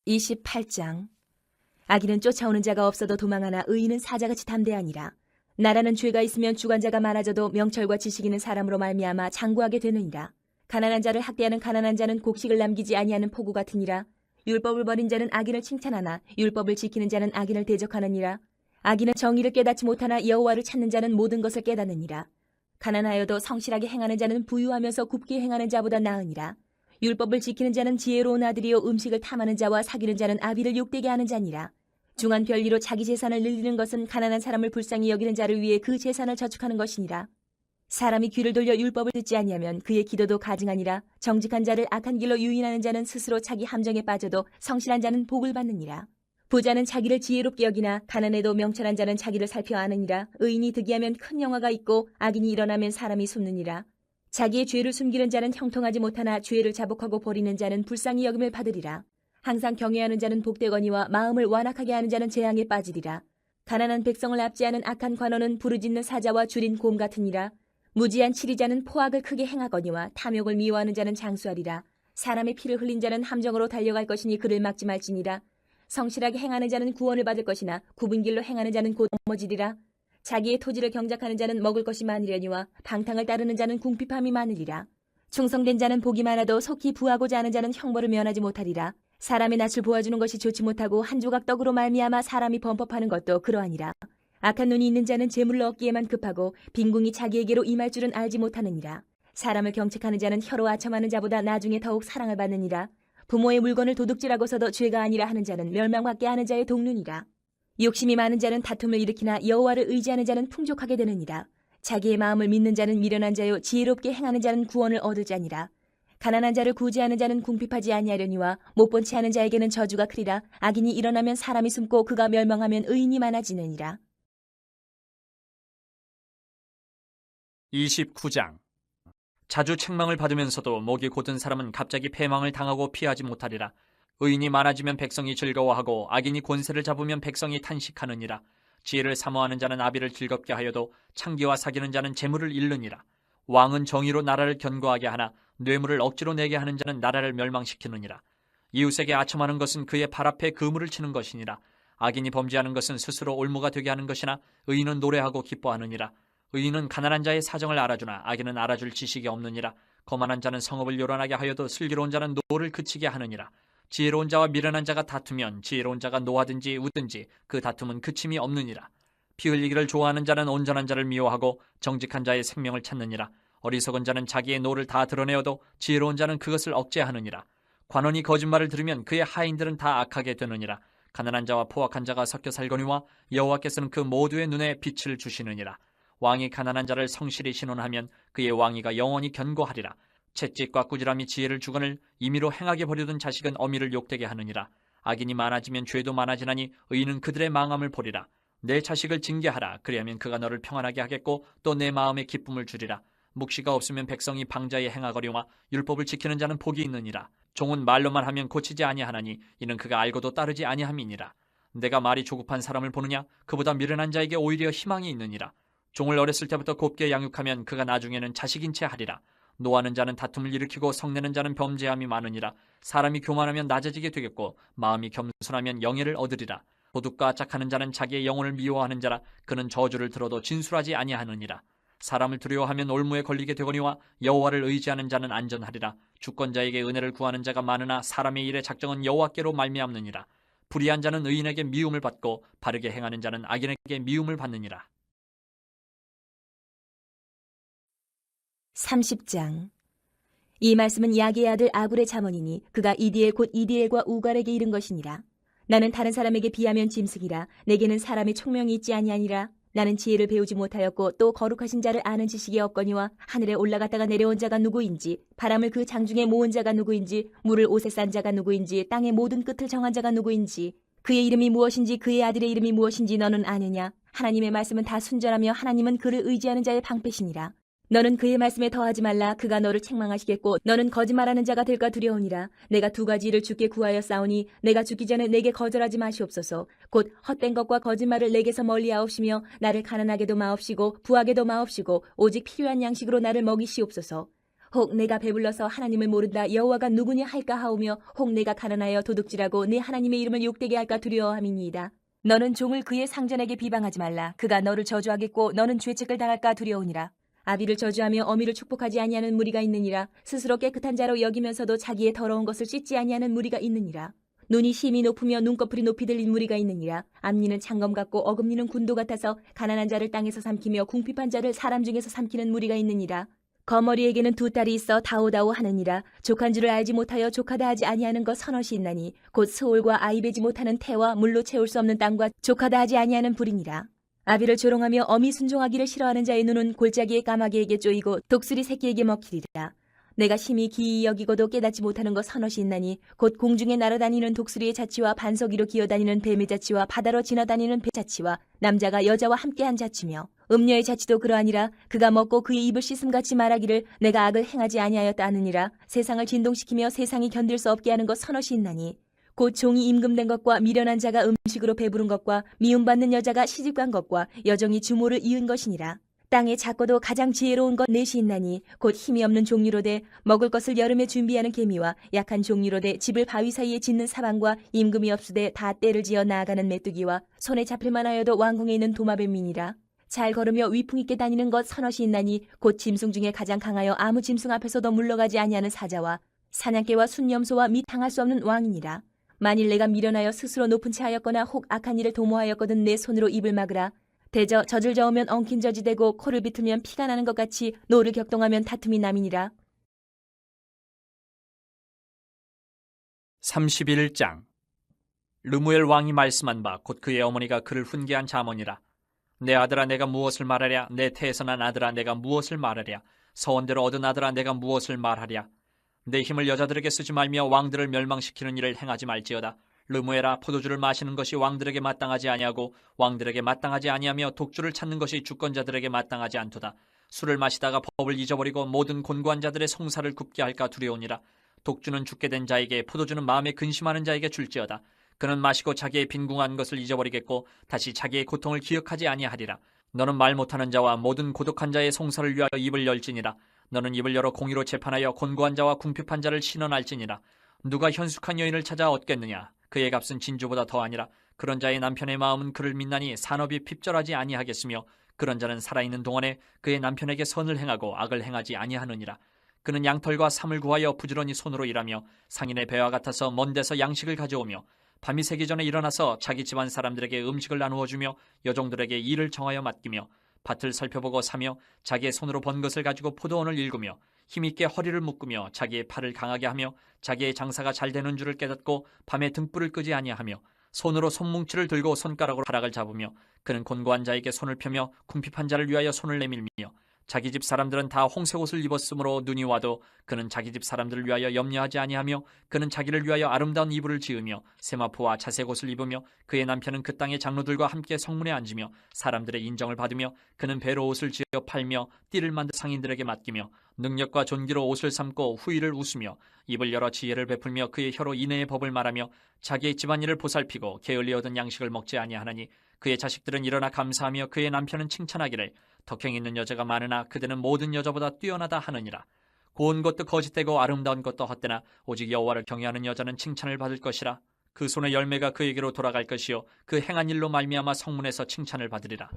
28장. 악인은 쫓아오는 자가 없어도 도망하나 의인은 사자같이 담대하니라. 나라는 죄가 있으면 주관자가 많아져도 명철과 지식 있는 사람으로 말미암아 장구하게 되느니라. 가난한 자를 학대하는 가난한 자는 곡식을 남기지 아니하는 포구 같으니라. 율법을 버린 자는 악인을 칭찬하나 율법을 지키는 자는 악인을 대적하느니라. 악인은 정의를 깨닫지 못하나 여호와를 찾는 자는 모든 것을 깨닫느니라. 가난하여도 성실하게 행하는 자는 부유하면서 굽게 행하는 자보다 나으니라. 율법을 지키는 자는 지혜로운 아들이요 음식을 탐하는 자와 사귀는 자는 아비를 욕되게 하는 자니라. 중한 별리로 자기 재산을 늘리는 것은 가난한 사람을 불쌍히 여기는 자를 위해 그 재산을 저축하는 것이니라. 사람이 귀를 돌려 율법을 듣지 아니하면 그의 기도도 가증하니라. 정직한 자를 악한 길로 유인하는 자는 스스로 자기 함정에 빠져도 성실한 자는 복을 받느니라. 부자는 자기를 지혜롭게 여기나 가난해도 명철한 자는 자기를 살펴 아느니라. 의인이 득이하면 큰 영화가 있고 악인이 일어나면 사람이 숨느니라. 자기의 죄를 숨기는 자는 형통하지 못하나 죄를 자복하고 버리는 자는 불쌍히 여김을 받으리라. 항상 경외하는 자는 복되거니와 마음을 완악하게 하는 자는 재앙에 빠지리라. 가난한 백성을 압제하는 악한 관원은 부르짖는 사자와 줄인 곰 같으니라. 무지한 치리자는 포악을 크게 행하거니와 탐욕을 미워하는 자는 장수하리라. 사람의 피를 흘린 자는 함정으로 달려갈 것이니 그를 막지 말지니라. 성실하게 행하는 자는 구원을 받을 것이나 굽은 길로 행하는 자는 곧 넘어지리라. 자기의 토지를 경작하는 자는 먹을 것이 많으려니와 방탕을 따르는 자는 궁핍함이 많으리라. 충성된 자는 복이 많아도 속히 부하고자 하는 자는 형벌을 면하지 못하리라. 사람의 낯을 보아주는 것이 좋지 못하고 한 조각 떡으로 말미암아 사람이 범법하는 것도 그러하니라. 악한 눈이 있는 자는 재물을 얻기에만 급하고 빈궁이 자기에게로 임할 줄은 알지 못하느니라. 사람을 경책하는 자는 혀로 아첨하는 자보다 나중에 더욱 사랑을 받느니라. 부모의 물건을 도둑질하고서도 죄가 아니라 하는 자는 멸망받게 하는 자의 동류니라. 욕심이 많은 자는 다툼을 일으키나 여호와를 의지하는 자는 풍족하게 되느니라. 자기의 마음을 믿는 자는 미련한 자요 지혜롭게 행하는 자는 구원을 얻을 자니라. 가난한 자를 구제하는 자는 궁핍하지 아니하려니와 못본 채 하는 자에게는 저주가 크리라. 악인이 일어나면 사람이 숨고 그가 멸망하면 의인이 많아지느니라. 29장. 자주 책망을 받으면서도 목이 곧은 사람은 갑자기 패망을 당하고 피하지 못하리라. 의인이 많아지면 백성이 즐거워하고 악인이 권세를 잡으면 백성이 탄식하느니라. 지혜를 사모하는 자는 아비를 즐겁게 하여도 창기와 사귀는 자는 재물을 잃느니라. 왕은 정의로 나라를 견고하게 하나 뇌물을 억지로 내게 하는 자는 나라를 멸망시키느니라. 이웃에게 아첨하는 것은 그의 발 앞에 그물을 치는 것이니라. 악인이 범죄하는 것은 스스로 올무가 되게 하는 것이나 의인은 노래하고 기뻐하느니라. 의인은 가난한 자의 사정을 알아주나 악인은 알아줄 지식이 없느니라. 거만한 자는 성읍을 요란하게 하여도 슬기로운 자는 노를 그치게 하느니라. 지혜로운 자와 미련한 자가 다투면 지혜로운 자가 노하든지 웃든지 그 다툼은 그침이 없느니라. 피 흘리기를 좋아하는 자는 온전한 자를 미워하고 정직한 자의 생명을 찾느니라. 어리석은 자는 자기의 노를 다 드러내어도 지혜로운 자는 그것을 억제하느니라. 관원이 거짓말을 들으면 그의 하인들은 다 악하게 되느니라. 가난한 자와 포악한 자가 섞여 살거니와 여호와께서는 그 모두의 눈에 빛을 주시느니라. 왕이 가난한 자를 성실히 신원하면 그의 왕위가 영원히 견고하리라. 채찍과 꾸지람이 지혜를 주거늘 임의로 행하게 버려둔 자식은 어미를 욕되게 하느니라. 악인이 많아지면 죄도 많아지나니 의인은 그들의 망함을 보리라. 내 자식을 징계하라. 그리하면 그가 너를 평안하게 하겠고 또 내 마음에 기쁨을 주리라. 묵시가 없으면 백성이 방자에 행하거리와 율법을 지키는 자는 복이 있느니라. 종은 말로만 하면 고치지 아니하나니 이는 그가 알고도 따르지 아니함이니라. 내가 말이 조급한 사람을 보느냐? 그보다 미련한 자에게 오히려 희망이 있느니라. 종을 어렸을 때부터 곱게 양육하면 그가 나중에는 자식인 채 하리라. 노하는 자는 다툼을 일으키고 성내는 자는 범죄함이 많으니라. 사람이 교만하면 낮아지게 되겠고 마음이 겸손하면 영예를 얻으리라. 도둑과 짝하는 자는 자기의 영혼을 미워하는 자라. 그는 저주를 들어도 진술하지 아니하느니라. 사람을 두려워하면 올무에 걸리게 되거니와 여호와를 의지하는 자는 안전하리라. 주권자에게 은혜를 구하는 자가 많으나 사람의 일의 작정은 여호와께로 말미암느니라. 불의한 자는 의인에게 미움을 받고 바르게 행하는 자는 악인에게 미움을 받느니라. 30장. 이 말씀은 야게의 아들 아굴의 잠언이니 그가 이디엘 곧 이디엘과 우갈에게 이른 것이니라. 나는 다른 사람에게 비하면 짐승이라. 내게는 사람의 총명이 있지 아니하니라. 나는 지혜를 배우지 못하였고 또 거룩하신 자를 아는 지식이 없거니와 하늘에 올라갔다가 내려온 자가 누구인지 바람을 그 장중에 모은 자가 누구인지 물을 옷에 싼 자가 누구인지 땅의 모든 끝을 정한 자가 누구인지 그의 이름이 무엇인지 그의 아들의 이름이 무엇인지 너는 아느냐? 하나님의 말씀은 다 순전하며 하나님은 그를 의지하는 자의 방패시니라. 너는 그의 말씀에 더하지 말라. 그가 너를 책망하시겠고 너는 거짓말하는 자가 될까 두려우니라. 내가 두 가지 일을 주께 구하여 싸우니 내가 죽기 전에 내게 거절하지 마시옵소서. 곧 헛된 것과 거짓말을 내게서 멀리하옵시며 나를 가난하게도 마옵시고 부하게도 마옵시고 오직 필요한 양식으로 나를 먹이시옵소서. 혹 내가 배불러서 하나님을 모른다 여호와가 누구냐 할까 하오며 혹 내가 가난하여 도둑질하고 내 하나님의 이름을 욕되게 할까 두려워함이니이다. 너는 종을 그의 상전에게 비방하지 말라. 그가 너를 저주하겠고 너는 죄책을 당할까 두려우니라. 아비를 저주하며 어미를 축복하지 아니하는 무리가 있느니라. 스스로 깨끗한 자로 여기면서도 자기의 더러운 것을 씻지 아니하는 무리가 있느니라. 눈이 심히 높으며 눈꺼풀이 높이 들린 무리가 있느니라. 앞니는 창검 같고 어금니는 군도 같아서 가난한 자를 땅에서 삼키며 궁핍한 자를 사람 중에서 삼키는 무리가 있느니라. 거머리에게는 두 딸이 있어 다오다오 하느니라. 족한 줄을 알지 못하여 족하다 하지 아니하는 것 서너시 있나니 곧 스올과 아이 베지 못하는 태와 물로 채울 수 없는 땅과 족하다 하지 아니하는 불이니라. 아비를 조롱하며 어미 순종하기를 싫어하는 자의 눈은 골짜기의 까마귀에게 쪼이고 독수리 새끼에게 먹히리라. 내가 심히 기이 여기고도 깨닫지 못하는 것 서너시 있나니 곧 공중에 날아다니는 독수리의 자치와 반석 위로 기어다니는 뱀의 자치와 바다로 지나다니는 배 자치와 남자가 여자와 함께한 자치며 음녀의 자치도 그러하니라. 그가 먹고 그의 입을 씻음같이 말하기를 내가 악을 행하지 아니하였다 하느니라. 세상을 진동시키며 세상이 견딜 수 없게 하는 것 서너시 있나니 곧 종이 임금된 것과 미련한 자가 음식으로 배부른 것과 미움받는 여자가 시집간 것과 여정이 주모를 이은 것이니라. 땅에 작고도 가장 지혜로운 것 넷이 있나니 곧 힘이 없는 종류로 돼 먹을 것을 여름에 준비하는 개미와 약한 종류로 돼 집을 바위 사이에 짓는 사방과 임금이 없으되 다 때를 지어 나아가는 메뚜기와 손에 잡힐 만하여도 왕궁에 있는 도마뱀이니라. 잘 걸으며 위풍 있게 다니는 것 서너시 있나니 곧 짐승 중에 가장 강하여 아무 짐승 앞에서도 물러가지 아니하는 사자와 사냥개와 순념소와 및 당할 수 없는 왕이니라. 만일 내가 미련하여 스스로 높은 채 하였거나 혹 악한 일을 도모하였거든 내 손으로 입을 막으라. 대저 젖을 저으면 엉킨 젖이 되고 코를 비틀면 피가 나는 것 같이 노를 격동하면 다툼이 남이니라. 31장 르무엘 왕이 말씀한 바 곧 그의 어머니가 그를 훈계한 자문이라. 내 아들아 내가 무엇을 말하랴. 내 태에서 난 아들아 내가 무엇을 말하랴. 서원대로 얻은 아들아 내가 무엇을 말하랴. 내 힘을 여자들에게 쓰지 말며 왕들을 멸망시키는 일을 행하지 말지어다. 르무엘아 포도주를 마시는 것이 왕들에게 마땅하지 아니하고 왕들에게 마땅하지 아니하며 독주를 찾는 것이 주권자들에게 마땅하지 않도다. 술을 마시다가 법을 잊어버리고 모든 곤고한 자들의 송사를 굽게 할까 두려우니라. 독주는 죽게 된 자에게 포도주는 마음에 근심하는 자에게 줄지어다. 그는 마시고 자기의 빈궁한 것을 잊어버리겠고 다시 자기의 고통을 기억하지 아니하리라. 너는 말 못하는 자와 모든 고독한 자의 송사를 위하여 입을 열지니라. 너는 입을 열어 공의로 재판하여 곤고한 자와 궁핍한 자를 신원할지니라. 누가 현숙한 여인을 찾아 얻겠느냐. 그의 값은 진주보다 더하니라. 그런 자의 남편의 마음은 그를 믿나니 산업이 핍절하지 아니하겠으며 그런 자는 살아있는 동안에 그의 남편에게 선을 행하고 악을 행하지 아니하느니라. 그는 양털과 삼을 구하여 부지런히 손으로 일하며 상인의 배와 같아서 먼 데서 양식을 가져오며 밤이 새기 전에 일어나서 자기 집안 사람들에게 음식을 나누어 주며 여종들에게 일을 정하여 맡기며 밭을 살펴보고 사며 자기의 손으로 번 것을 가지고 포도원을 일구며 힘있게 허리를 묶으며 자기의 팔을 강하게 하며 자기의 장사가 잘 되는 줄을 깨닫고 밤에 등불을 끄지 아니하며 손으로 손뭉치를 들고 손가락으로 하락을 잡으며 그는 곤고한 자에게 손을 펴며 궁핍한 자를 위하여 손을 내밀며 자기 집 사람들은 다 홍색 옷을 입었으므로 눈이 와도 그는 자기 집 사람들을 위하여 염려하지 아니하며 그는 자기를 위하여 아름다운 이불을 지으며 세마포와 자색 옷을 입으며 그의 남편은 그 땅의 장로들과 함께 성문에 앉으며 사람들의 인정을 받으며 그는 배로 옷을 지어 팔며 띠를 만든 상인들에게 맡기며 능력과 존귀로 옷을 삼고 후일을 웃으며 입을 열어 지혜를 베풀며 그의 혀로 인애의 법을 말하며 자기의 집안일을 보살피고 게을리 얻은 양식을 먹지 아니하나니 그의 자식들은 일어나 감사하며 그의 남편은 칭찬하기를 덕행 있는 여자가 많으나 그대는 모든 여자보다 뛰어나다 하느니라. 고운 것도 거짓되고 아름다운 것도 헛되나 오직 여호와를 경외하는 여자는 칭찬을 받을 것이라. 그 손의 열매가 그에게로 돌아갈 것이요 그 행한 일로 말미암아 성문에서 칭찬을 받으리라.